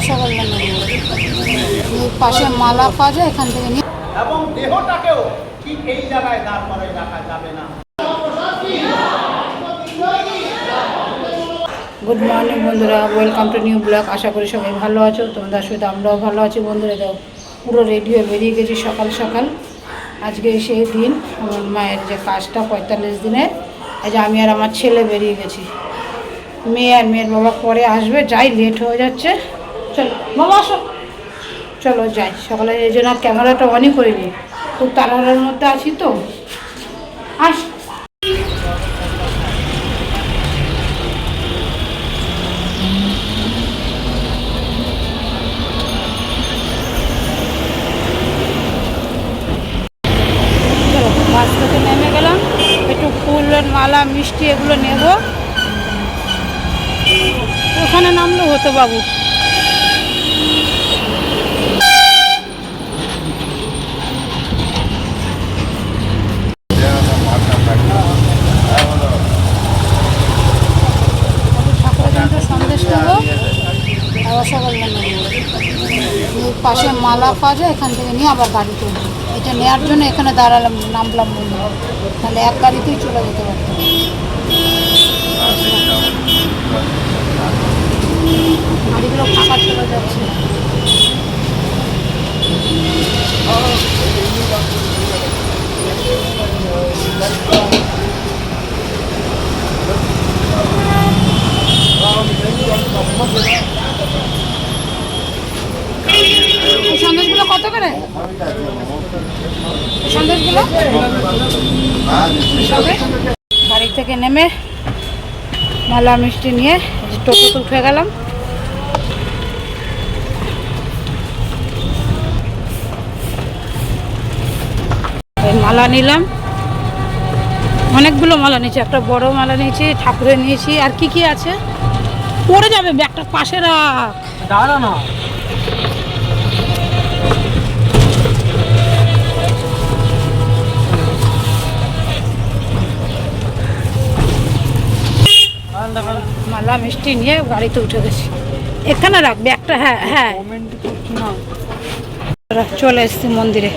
রসগোল্লা নেব, পাশে মালা পাওয়া যায়, এখান থেকে নিয়ে এবং দেহটাকেও ঠিক এই জায়গায় দাঁড় করায় রাখা যাবে না। গুড মর্নিং বন্ধুরা, ওয়েলকাম টু নিউ ব্লগ। আশা করি সবাই ভালো আছো, তোমাদের সাথে আমরাও ভালো আছি। বন্ধুরা দাও পুরো রেডি হয়ে বেরিয়ে গেছি সকাল সকাল। আজকে সেই দিন আমার মায়ের যে কাজটা 45 দিনের, আজ আমি আর আমার ছেলে বেরিয়ে গেছি। মেয়ে আর মেয়ের বাবা পরে আসবে, যাই লেট হয়ে যাচ্ছে। চলো বাবা আসো, চলো যাই। সকালে এই জন্য ক্যামেরাটা অনই করিনি, খুব তাড়াহুড়োর মধ্যে আছি তো। আস বাস থেকে নেমে গেলাম, একটু ফুলের মালা মিষ্টি এগুলো নেব। ওখানে নামলেও হতো বাবু। ঠাকুরের সন্দেশ নেব আর রসগোল্লা নেব। পাশে মালা পাওয়া যায়, এখান থেকে নিয়ে আবার গাড়িতে উঠবো। এটা নেওয়ার জন্য এখানে দাঁড়ালাম, নামলাম বন্ধু, তাহলে এক গাড়িতেই চলে যেতে পারতাম। গাড়িগুলো ফাঁকা চলে যাচ্ছে। সন্দেশগুলো কত করে? সন্দেশগুলো বাড়ি থেকে নেমে মালা মিষ্টি নিয়ে টোটোতে উঠে গেলাম। মালা নিলাম, অনেকগুলো মালা নিয়েছি। একটা বড় মালা নিয়েছি, ঠাকুরের নিয়েছি। আর কি কি আছে পড়ে যাবে, ব্যাগটা পাশে রাখ, দাঁড়া না। মালা মিষ্টি নিয়ে গাড়িতে উঠে গেছি। এখানে রাখ ব্যাগটা। হ্যাঁ হ্যাঁ, চলে এসছি মন্দিরে।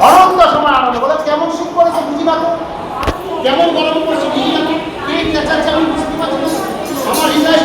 অনন্ত সময় আনন্দ বলে কেমন সুখ করেছে বুঝি না তো, কেমন গরম করছে বুঝি না তো, এই চেঁচাচ্ছে আমি বুঝতে পারছি না। আমার হৃদয়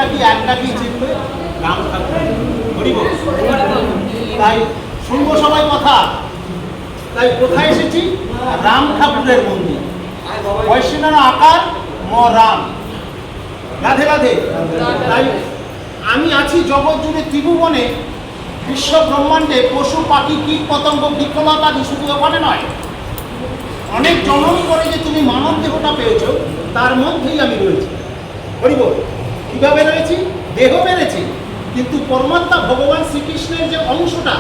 কি এক ডাকি চিনবে? রাম ঠাকুর। হরিব। তাই শুনবো সবাই কথা। তাই কোথায় এসেছি? রাম ঠাকুরের মন্দির। বৈষ্ণব আকার ম রাম। রাধে রাধে। তাই আমি আছি জগৎ জুড়ে ত্রিভুবনে, বিশ্ব ব্রহ্মাণ্ডে পশু পাখি কীট পতঙ্গ বৃক্ষলতা শুধু ওখানে নয়, অনেক জন্ম করে যে তুমি মানব দেহটা পেয়েছো তার মধ্যেই আমি রয়েছি। বলিব কিভাবে রয়েছি? দেহ বেড়েছি, কিন্তু পরমাত্মা ভগবান শ্রীকৃষ্ণের যে অংশটা,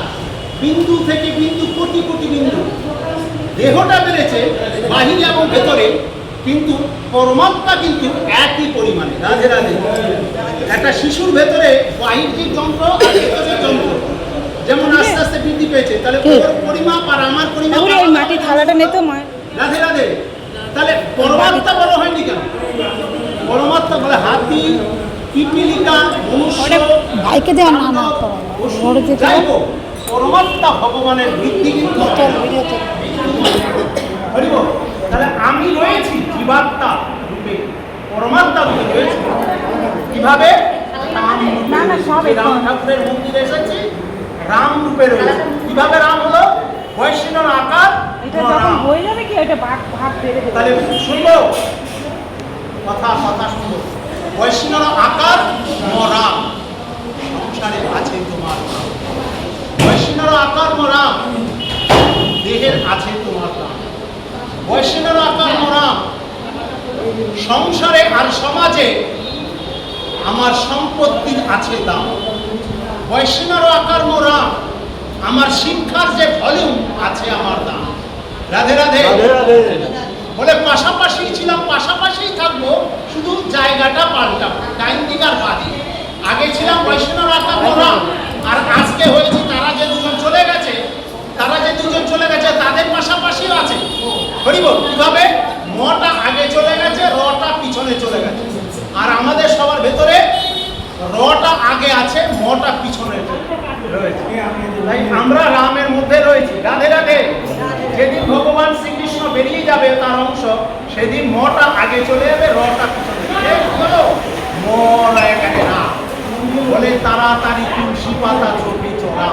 বিন্দু থেকে বিন্দু, কোটি কোটি বিন্দু, দেহটা বেড়েছে বাহিরে এবং ভেতরে, কিন্তু পরমাত্মা কিন্তু একই পরিমাণে। রাধে রাধে। একটা শিশুর ভেতরে বাহিরের যন্ত্র আর ভেতরের যন্ত্র যেমন আস্তে আস্তে বৃদ্ধি পেয়েছে, তাহলে ওর পরিমাপ আর আমার পরিমাপ মাটির থালাটা নেই তো মা। রাধে রাধে। তাহলে পরমাত্মা বড় হয়নি কেন? পরমাত্মা বলে হাতি, পিপিলিকা, মনুষ্য, ভাইকে দেওয়া না না যাই হোক, পরমাত্মা ভগবানের বৃদ্ধি কিন্তু হরিব। তাহলে আমি রয়েছি জীবাত্মা রূপে, পরমাত্মা রূপে রয়েছে। কিভাবে? রাম ঠাকুরের মন্দিরে এসেছি, রাম রূপে রয়েছে। কিভাবে রাম হলো? বৈষ্ণব আকার হয়ে যাবে কি এটা ভাগ বেড়ে যাবে। তাহলে শুনবো কথা, কথা শুনবো। বৈষ্ণব আকার ম রাম, সংসারে আছে তোমার নাম। বৈষ্ণব আকার ম রাম, দেহের আছে তোমার নাম। বৈষ্ণব আকার ম রাম, সংসারে আর সমাজে আমার সম্পত্তির আছে দাম। বৈষ্ণব আকার ম রাম, আমার শিক্ষার যে ভলিউম আছে আমার দাম। রাধে রাধে। বলে পাশাপাশি ছিলাম, পাশাপাশি থাকবো, শুধু জায়গাটা পাল্টাবো, ডাইন দিক আর বাদি। আগে ছিলাম বৈষ্ণব আকার ম রাম, আর আজকে হয়েছি তারা যে দুজন চলে গেছে, তাদের পাশাপাশিও আছে। হরিব। কিভাবে? মটা আগে চলে গেছে, রটা পিছনে চলে গেছে, আর আমাদের সবার ভেতরে রটা আগে আছে, মটা পিছনে রয়েছে। তাই আমরা রামের মধ্যে রয়েছি। রাধে রাধে। যেদিন ভগবান শ্রীকৃষ্ণ বেরিয়ে যাবে তার অংশ, সেদিন মটা আগে চলে যাবে, রটা পিছনে। বলে তাড়াতাড়ি তুলসী পাতা চোখে চড়া,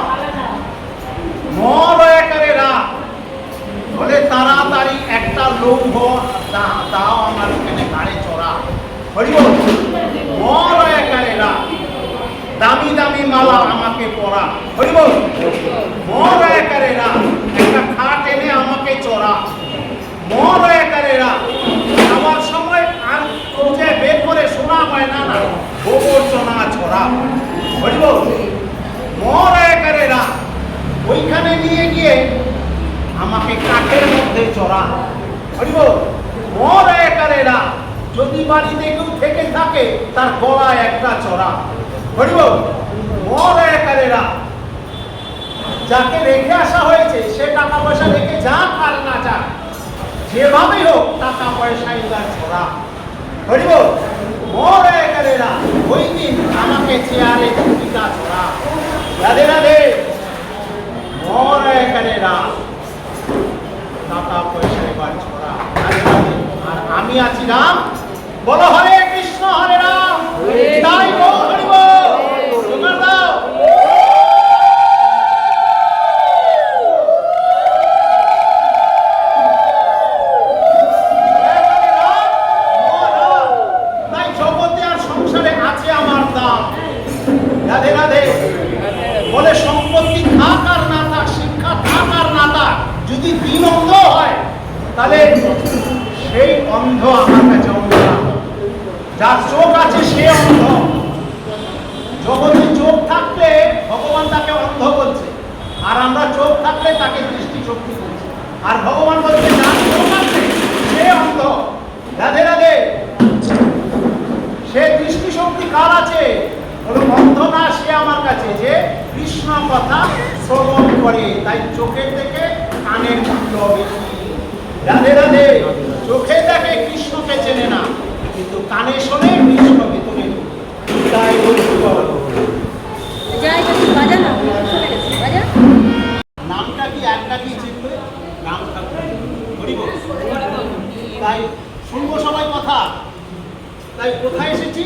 মরে রা। বলে তাড়াতাড়ি একটা লৌহ দাও আমার এখানে গাড়ি চড়া। হরিব। মরে রা, দামি দামি মালা আমাকে পরা। হরিব। মরে রা, একটা খাট এনে আমাকে চড়া। মরে রা, আমার সময় আর খুঁজে বের করে শোনা হয় না, না গোবর্চনা ছড়া। হরিব। মরে রা, ওইখানে নিয়ে গিয়ে আমাকে কাঠের মধ্যে চড়া। হরিব। মরে রা, যদি বাড়িতে কেউ থেকে থাকে তার গলায় একটা চড়া। হরিব। মরে রা, যাকে রেখে আসা হয়েছে সে টাকা পয়সা রেখে যাক আর না যাক, যেভাবেই হোক টাকা পয়সায় তার ছড়া। হরিব। মরে রা, ওই দিন আমাকে চেয়ারে টিকা ছড়া। রাধে রাধে। মরে রা, টাকা পয়সা এবার ছড়া। আর আমি আছি রাম। বলো হরে কৃষ্ণ হরে রাম, তাই হরিব। তাই জগতে আর সংসারে আছে আমার দাম। রাধে রাধে। বলে সম্পত্তি থাক আর না থাক, শিক্ষা থাক আর না থাক, যদি দিন অন্ধ হয় তাহলে সেই অন্ধ আমার কাছে অন্ধ না। যার চোখ আছে সে অন্ধ। জগতে চোখ থাকলে ভগবান তাকে অন্ধ বলছে, আর আমরা চোখ থাকলে তাকে দৃষ্টি শক্তি বলছি। আর ভগবান বলছে যার চোখ আছে সে অন্ধ। রাধে রাধে। সে দৃষ্টি শক্তি কার আছে? বলো অন্ধ না, সে আমার কাছে যে কৃষ্ণ কথা শ্রবণ করে, তাই চোখের থেকে কানের মূল্য বেশি। রাধে রাধে। চোখে দেখে কৃষ্ণকে চেনে না, কিন্তু কানে শোনে কৃষ্ণ ভিতরে। তাই নামটা কি একটা কি চিনবে? রাম ঠাকুর। হরিব। তাই শুনবো সবাই কথা। তাই কোথায় এসেছি?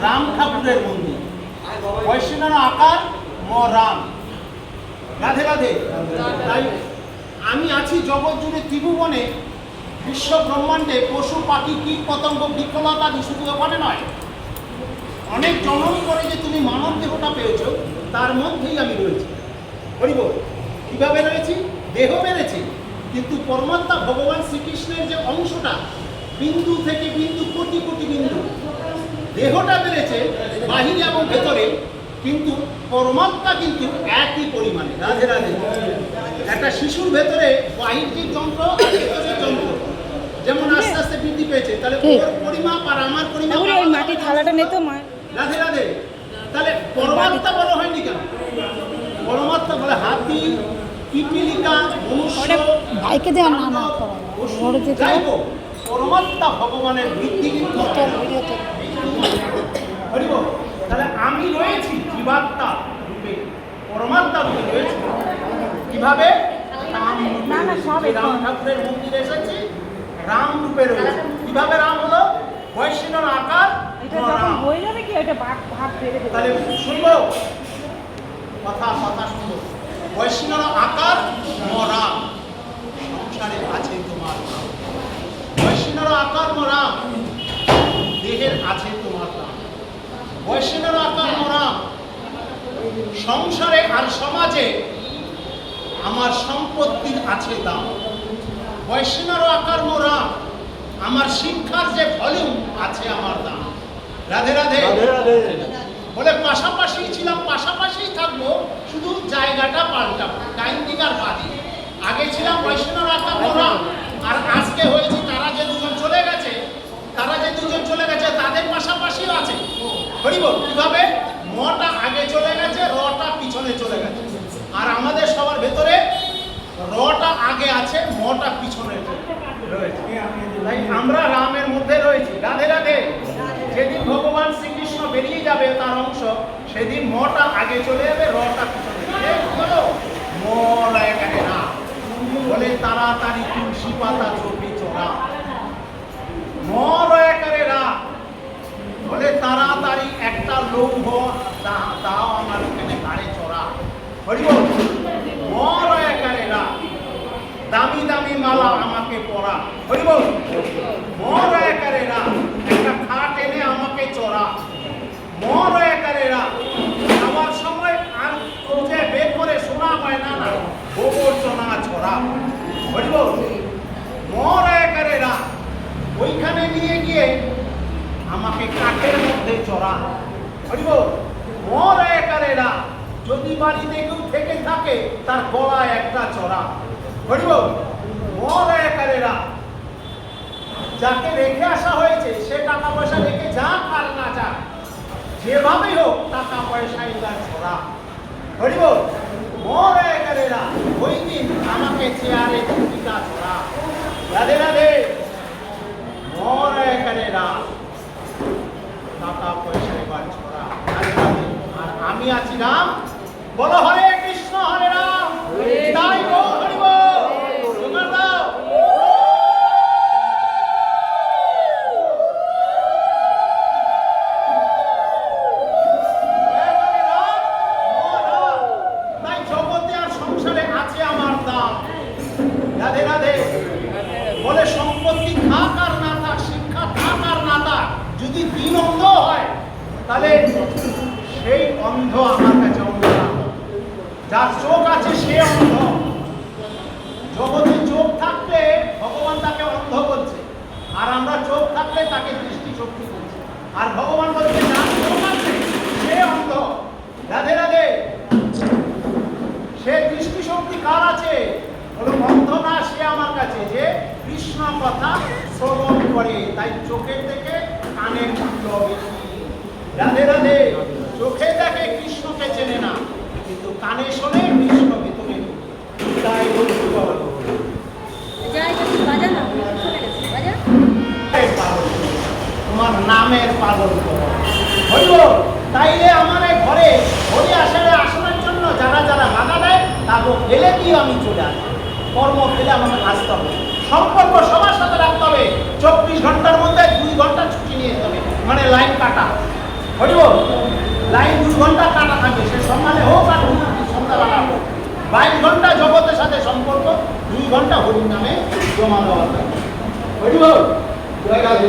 রাম ঠাকুরের মন্দির। বৈষ্ণব আকার ম রাম। রাধে রাধে। তাই আমি আছি জগৎ জুড়ে ত্রিভুবনে, বিশ্ব ব্রহ্মাণ্ডে পশু পাখি কীট পতঙ্গ বৃক্ষলতা শুধু ওখানে নয়, অনেক জনম করে যে তুমি মানব দেহটা পেয়েছ তার মধ্যেই আমি রয়েছি। বলিব কিভাবে রয়েছি? দেহ বেড়েছে, কিন্তু পরমাত্মা ভগবান শ্রীকৃষ্ণের যে অংশটা, বিন্দু থেকে বিন্দু, কোটি কোটি বিন্দু, দেহটা বেড়েছে বাহিরে এবং ভেতরে, কিন্তু পরমাত্মা কিন্তু একই পরিমাণে। রাধে রাধে। একটা শিশুর ভেতরে বাহিরের যন্ত্র আর ভেতরের যন্ত্র যেমন আস্তে আস্তে বৃদ্ধি পেয়েছে, তাহলে ওর পরিমাপ আর আমার পরিমাপ মাটির থালাটা নেই তো মা। রাধে রাধে। তাহলে পরমাত্মা বড় হয়নি কেন? পরমাত্মা বলে হাতি, পিপিলিকা, মনুষ্য, ভাইকে দেওয়া না না যাই হোক, পরমাত্মা ভগবানের বৃদ্ধি কিন্তু হরিব। তাহলে আমি রয়েছি জীবাত্মা রূপে, পরমাত্মা রূপে রয়েছে। কিভাবে? রাম ঠাকুরের মন্দিরে এসেছি, রাম রূপে রয়েছে। কিভাবে রাম হলো? বৈষ্ণব আকার তাহলে শুনবো কথা শুনবো। বৈষ্ণব আকার রাম, সংসারে আছে তোমার নাম। বৈষ্ণব আকার রাম, দেহের আছে তোমার নাম। বৈষ্ণব আকার রাম, সংসারে আর সমাজে আমার সম্পত্তির আছে দাম। বৈষ্ণব আকার রাম, আমার শিক্ষার যে ভলিউম আছে আমার দাম। রাধে রাধে। বলে পাশাপাশি ছিলাম, পাশাপাশি থাকবো, শুধু জায়গাটা পাল্টাবো, ডাইন দিক আর বাদি। আগে ছিলাম বৈষ্ণব আকার রাম, আর আজকে হয়েছি তারা যে দুজন চলে গেছে, তাদের পাশাপাশিও আছে। হরিব কিভাবে? মটা আগে চলে গেছে, রটা পিছনে চলে গেছে, আর আমাদের সবার ভেতরে রটা আগে আছে, মটা পিছনে রয়েছে। তাই আমরা রামের মধ্যে রয়েছি। রাধে রাধে। যেদিন ভগবান শ্রীকৃষ্ণ বেরিয়ে যাবে তার অংশ, সেদিন মটা আগে চলে যাবে, রটা পিছনে। এখানে না বলে তাড়াতাড়ি তুলসী পাতা চোখে চড়া। মরে রা বলে তাড়াতাড়ি একটা লৌহ দাও আমার এখানে গাড়ে চড়া। হরিব মরে রা, দামি দামি মালা আমাকে পরা। হরিব মরে রা, একটা খাট এনে আমাকে চড়া। মরে রা, আমার সময় আর খুঁজে বের করে শোনা হয় না না গোবর চনা ছড়া। হরিব মরে রা, ওইখানে নিয়ে গিয়ে আমাকে কাঠের মধ্যে চড়া। হরিব মরে রা, যদি বাড়িতে কেউ থেকে থাকে তার গলায় একটা চড়া। হরিব মরে রা, যাকে রেখে আসা হয়েছে সে টাকা পয়সা রেখে যাক আর না যাক, যেভাবেই হোক টাকা পয়সায় তার ছড়া। হরিব মরে রা, ওই দিন আমাকে চেয়ারে টিকা ছড়া। রাধে রাধে। মরে রা, টাকা পয়সা এবার ছড়া। রাধে রাধে। আর আমি আছি রাম। বলো হরে কৃষ্ণ হরে রাম, তাই গো হরিব। তোমার দাও তাই জগতে আর সংসারে আছে আমার দাম। রাধে রাধে। বলে সম্পত্তি থাক আর না থাক, শিক্ষা থাক আর না থাক, যদি দিন অন্ধ হয় তাহলে সেই অন্ধ আমার কাছে অন্ধ না। যার চোখ আছে সে অন্ধ। জগতে চোখ থাকলে ভগবান তাকে অন্ধ বলছে, আর আমরা চোখ থাকলে তাকে দৃষ্টি শক্তি বলছি। আর ভগবান বলছে যার চোখ আছে সে অন্ধ। রাধে রাধে। সে দৃষ্টি শক্তি কার আছে? বলো অন্ধ না, সে আমার কাছে যে কৃষ্ণ কথা শ্রবণ করে, তাই চোখের থেকে কানের মূল্য বেশি। রাধে রাধে। চোখে দেখে কৃষ্ণকে চেনে না, কিন্তু কানে শোনে কৃষ্ণ ভিতরে। তাই তোমার নামের পালন করো। হইব তাইলে আমার ঘরে হরি আসলে আসনের জন্য যারা যারা বাধা দেয় তাকে ফেলে দিয়ে আমি চলে আসি। কর্ম ফেলে আমাকে আসতে হবে। সম্পর্ক সবার সাথে রাখতে হবে। 24 ঘন্টার মধ্যে 2 ঘন্টা ছুটি নিয়ে যেতে হবে, মানে লাইন কাটা। হরিব লাইন 2 ঘন্টা কাটা থাকবে, সে সকালে হোক আর সন্ধ্যাবেলা হোক, 22 ঘন্টা জগতের সাথে সম্পর্ক, 2 ঘন্টা হরির নামে জমা দেওয়া থাকবে। হরিব জয় রাধে।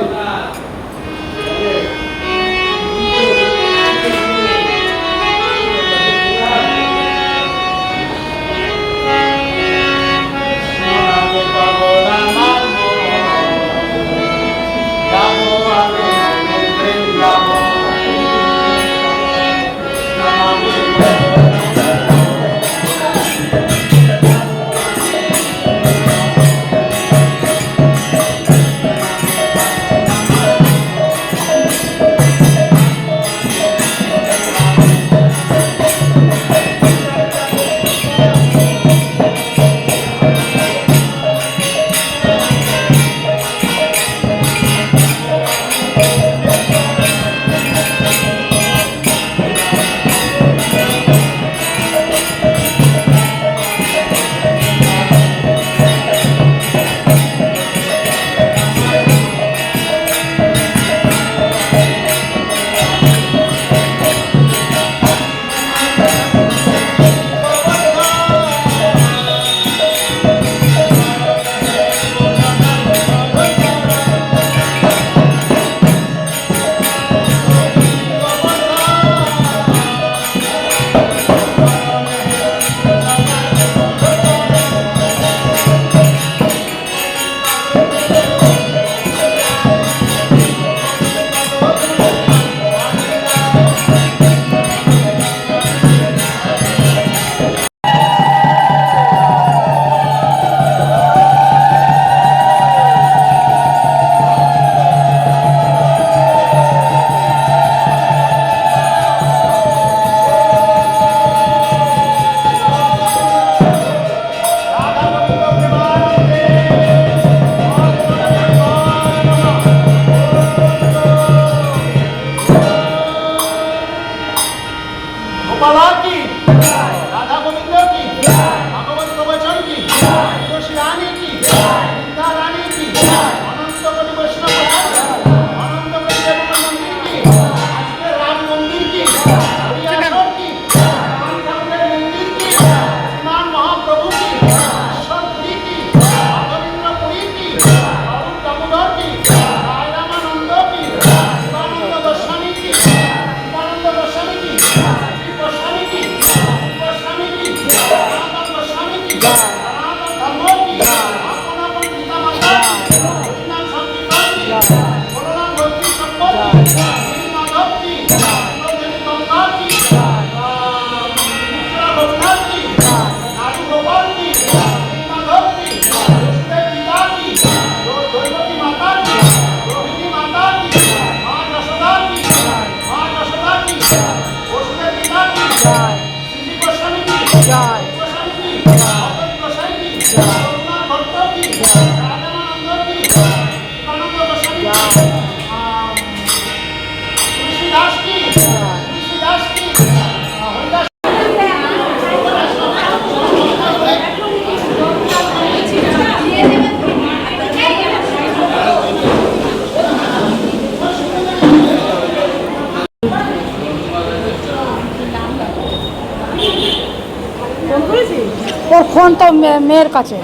ওর ফোন তো মেয়ের কাছে।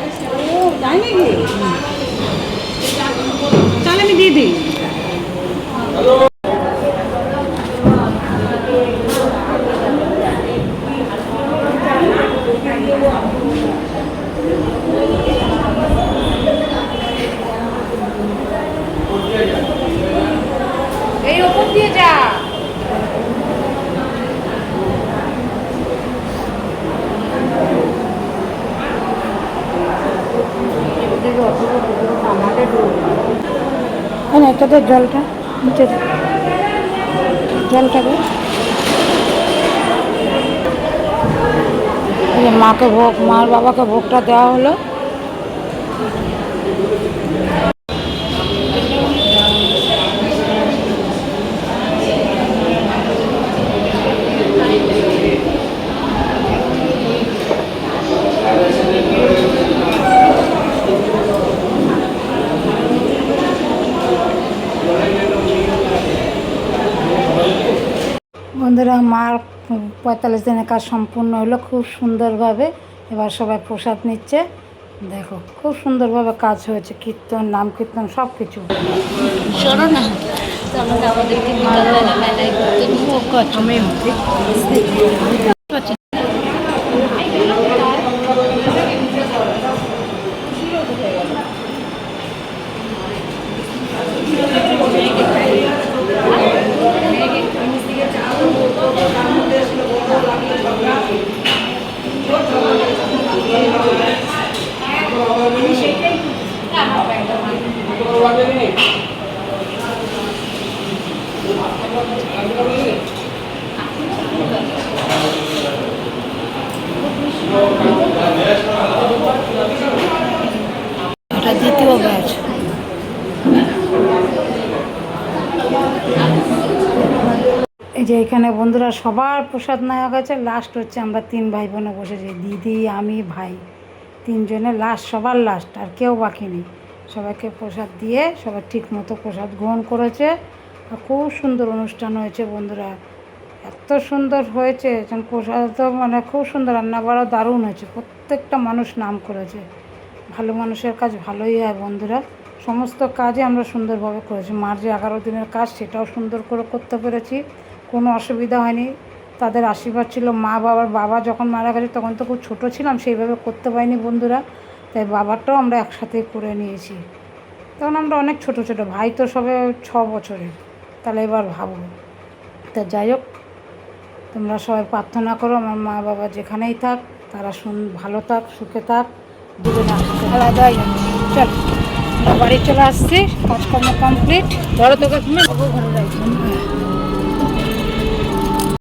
তাই নাকি? তাহলে আমি দিয়ে দিই। এই ওপর দিয়ে যা। এটাতে জলটা নিচে জলটা দে। মাকে ভোগ, মার বাবাকে ভোগটা দেওয়া হলো। বন্ধুরা মার 45 দিনের কাজ সম্পূর্ণ হলো খুব সুন্দরভাবে। এবার সবাই প্রসাদ নিচ্ছে, দেখো খুব সুন্দরভাবে কাজ হয়েছে, কীর্তন নাম কীর্তন সব কিছু। শোনো না, তাহলে আমাদেরকে বিকালবেলা মেলায় ঘুরতে এটা দ্বিতীয় ব্যাচ। এই যে এখানে বন্ধুরা সবার প্রসাদ নেওয়া গেছে, লাস্ট হচ্ছে আমরা 3 ভাই বোনে বসেছি, দিদি আমি ভাই, 3 জনে লাস্ট, সবার লাস্ট, আর কেউ বাকি নেই। সবাইকে প্রসাদ দিয়ে সবাই ঠিক মতো প্রসাদ গ্রহণ করেছে। আর খুব সুন্দর অনুষ্ঠান হয়েছে বন্ধুরা, এত সুন্দর হয়েছে প্রসাদ, তো মানে খুব সুন্দর, রান্না বাড়াও দারুণ হয়েছে, প্রত্যেকটা মানুষ নাম করেছে। ভালো মানুষের কাজ ভালোই হয় বন্ধুরা, সমস্ত কাজে আমরা সুন্দরভাবে করেছি। মার যে 11 দিনের কাজ সেটাও সুন্দর করে করতে পেরেছি, কোনো অসুবিধা হয়নি। তাদের আশীর্বাদ ছিল। মা বাবার বাবা যখন মারা গেছে তখন তো খুব ছোটো ছিলাম, সেইভাবে করতে পারিনি বন্ধুরা, তাই বাবারটাও আমরা একসাথেই করে নিয়েছি। তখন আমরা অনেক ছোট ছোট, ভাই তো সবে 6 বছরের, তাহলে এবার ভাবো। তা যাই হোক, তোমরা সবাই প্রার্থনা করো আমার মা বাবা যেখানেই থাক তারা ভালো থাক, সুখে থাক, দুজনে আলাদাই। চল, আমরা বাড়ি চলে আসছি, কাজকর্ম কমপ্লিট। ধরো তোকে ঘরে রাখছি।